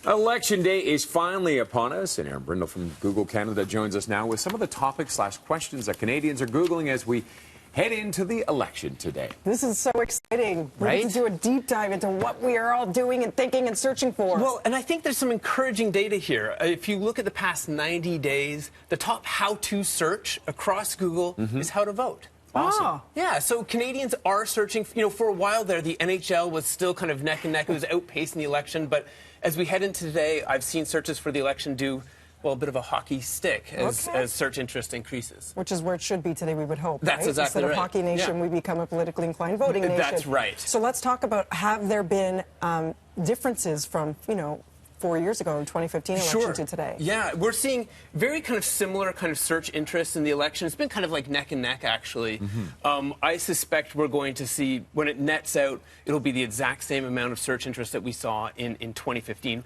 Election day is finally upon us, and Aaron Brindle from Google Canada joins us now with some of the topics/questions that Canadians are Googling as we head into the election today. This is so exciting. Right? We get to do a deep dive into what we are all doing and thinking and searching for. Well, and I think there's some encouraging data here. If you look at the past 90 days, the top how-to search across Google is how to vote. Awesome. Oh. Yeah, so Canadians are searching. You know, for a while there, the NHL was still kind of neck and neck. It was outpacing the election. But as we head into today, I've seen searches for the election do, well, a bit of a hockey stick as search interest increases. Which is where it should be today, we would hope. That's right? exactly Instead right. of Hockey Nation, we become a politically inclined voting nation. That's right. So let's talk about, have there been differences from, 4 years ago in 2015 election to today? Yeah, we're seeing very kind of similar kind of search interest in the election. It's been kind of like neck and neck, actually. I suspect we're going to see, when it nets out, it'll be the exact same amount of search interest that we saw in 2015.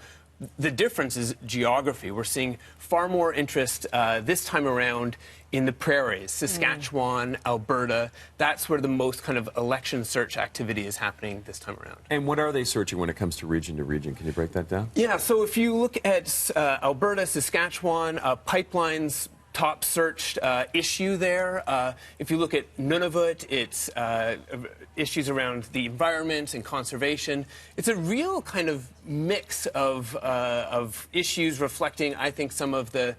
The difference is geography. We're seeing far more interest this time around in the prairies, Saskatchewan, Alberta. That's where the most kind of election search activity is happening this time around. And what are they searching when it comes to region? Can you break that down? Yeah, so if you look at Alberta, Saskatchewan, pipelines, top searched issue there. If you look at Nunavut, it's issues around the environment and conservation. It's a real kind of mix of issues reflecting, I think, some of the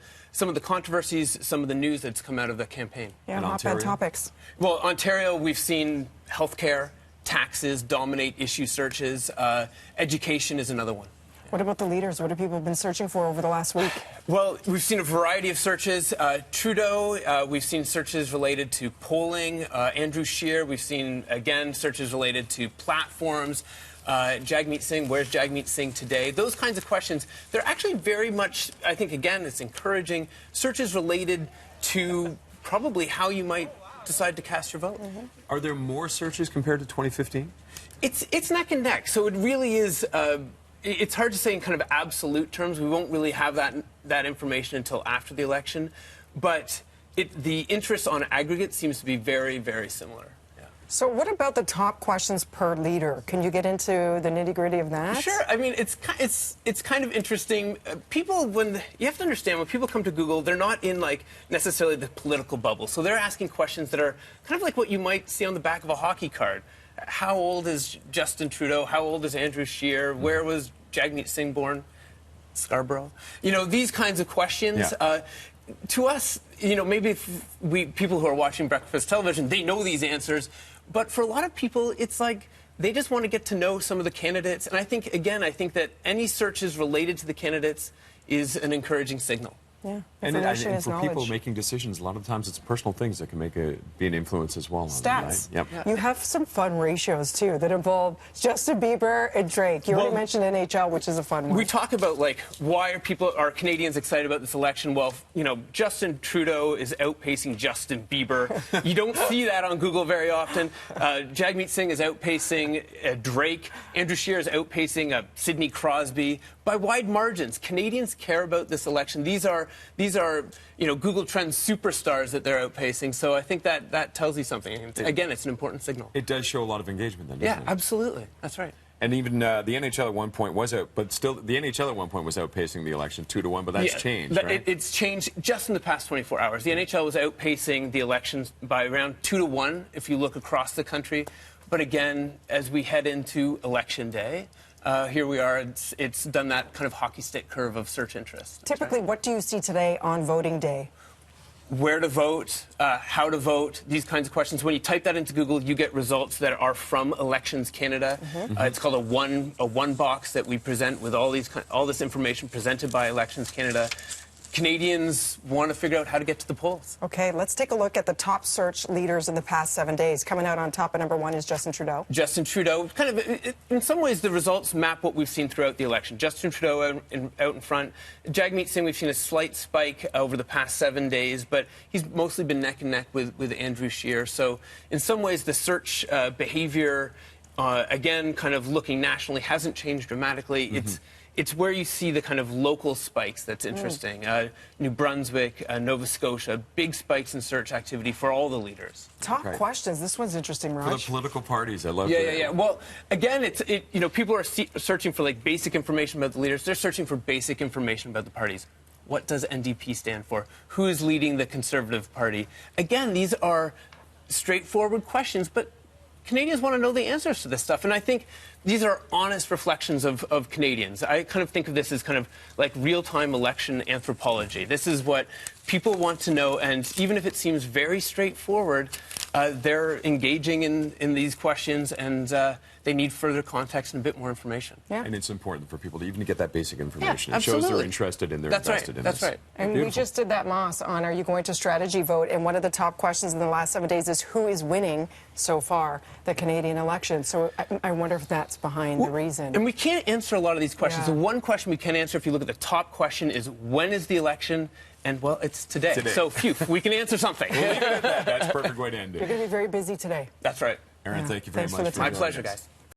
controversies, some of the news that's come out of the campaign. Yeah, hotbed topics. Well, Ontario, we've seen healthcare, taxes dominate issue searches. Education is another one. What about the leaders? What have people been searching for over the last week? Well, we've seen a variety of searches. Trudeau, we've seen searches related to polling. Andrew Scheer, we've seen, again, searches related to platforms. Jagmeet Singh, where's Jagmeet Singh today? Those kinds of questions. They're actually very much, I think, again, it's encouraging. Searches related to probably how you might decide to cast your vote. Are there more searches compared to 2015? It's neck and neck. So it really is... It's hard to say in kind of absolute terms. We won't really have that information until after the election. But the interest on aggregate seems to be very, very similar. Yeah. So what about the top questions per leader? Can you get into the nitty-gritty of that? Sure. I mean, it's kind of interesting. People, you have to understand, when people come to Google, they're not in, like, necessarily the political bubble. So they're asking questions that are kind of like what you might see on the back of a hockey card. How old is Justin Trudeau? How old is Andrew Scheer? Where was Jagmeet Singh born? Scarborough? You know, these kinds of questions. Yeah. To us, maybe people who are watching breakfast television, they know these answers. But for a lot of people, it's like they just want to get to know some of the candidates. And I think that any searches related to the candidates is an encouraging signal. Yeah, and is for knowledge. people making decisions, a lot of times it's personal things that can be an influence as well. Stats. Right? Yep. You have some fun ratios, too, that involve Justin Bieber and Drake. You already mentioned NHL, which is a fun one. We talk about, like, why are Canadians excited about this election? Well, Justin Trudeau is outpacing Justin Bieber. You don't see that on Google very often. Jagmeet Singh is outpacing Drake. Andrew Scheer is outpacing Sidney Crosby by wide margins. Canadians care about this election. These are Google Trends superstars that they're outpacing. So I think that tells you something. Again, it's an important signal. It does show a lot of engagement then, doesn't it? Yeah, absolutely. That's right. And even the NHL at one point was out, but still the NHL at one point was outpacing the election 2-1, but that's changed, right? It's changed just in the past 24 hours. The NHL was outpacing the elections by around 2-1 if you look across the country. But again, as we head into Election Day, here we are. It's done that kind of hockey stick curve of search interest. Typically, what do you see today on voting day? Where to vote, how to vote, these kinds of questions. When you type that into Google, you get results that are from Elections Canada. It's called a one box that we present with all this information presented by Elections Canada. Canadians want to figure out how to get to the polls. Okay, let's take a look at the top search leaders in the past 7 days. Coming out on top at #1 is Justin Trudeau. Justin Trudeau, kind of, in some ways, the results map what we've seen throughout the election. Justin Trudeau out in front. Jagmeet Singh, we've seen a slight spike over the past 7 days, but he's mostly been neck and neck with Andrew Scheer. So in some ways, the search behavior Again, kind of looking nationally, hasn't changed dramatically. It's where you see the kind of local spikes that's interesting. New Brunswick, Nova Scotia, big spikes in search activity for all the leaders. Top questions. This one's interesting, Raj. For the political parties, I love Yeah. Well, again, people are searching for like basic information about the leaders. They're searching for basic information about the parties. What does NDP stand for? Who is leading the Conservative Party? Again, these are straightforward questions, but Canadians want to know the answers to this stuff, and I think these are honest reflections of Canadians. I kind of think of this as kind of like real-time election anthropology. This is what people want to know, and even if it seems very straightforward, they're engaging in these questions, and they need further context and a bit more information. Yeah. And it's important for people to even get that basic information. Yeah, it shows absolutely. they're interested and they're invested in That's this. right. And Beautiful. we just did that, Moss, on Are You Going to Strategy Vote? And one of the top questions in the last 7 days is who is winning so far the Canadian election? So I wonder if that's behind the reason. And we can't answer a lot of these questions. Yeah. The one question we can answer, if you look at the top question, is when is the election? And, well, it's today. So, phew, we can answer something. We'll leave it at that. That's a perfect way to end it. You're going to be very busy today. That's right. Aaron, thank you very Thanks for much. the time. My pleasure, guys.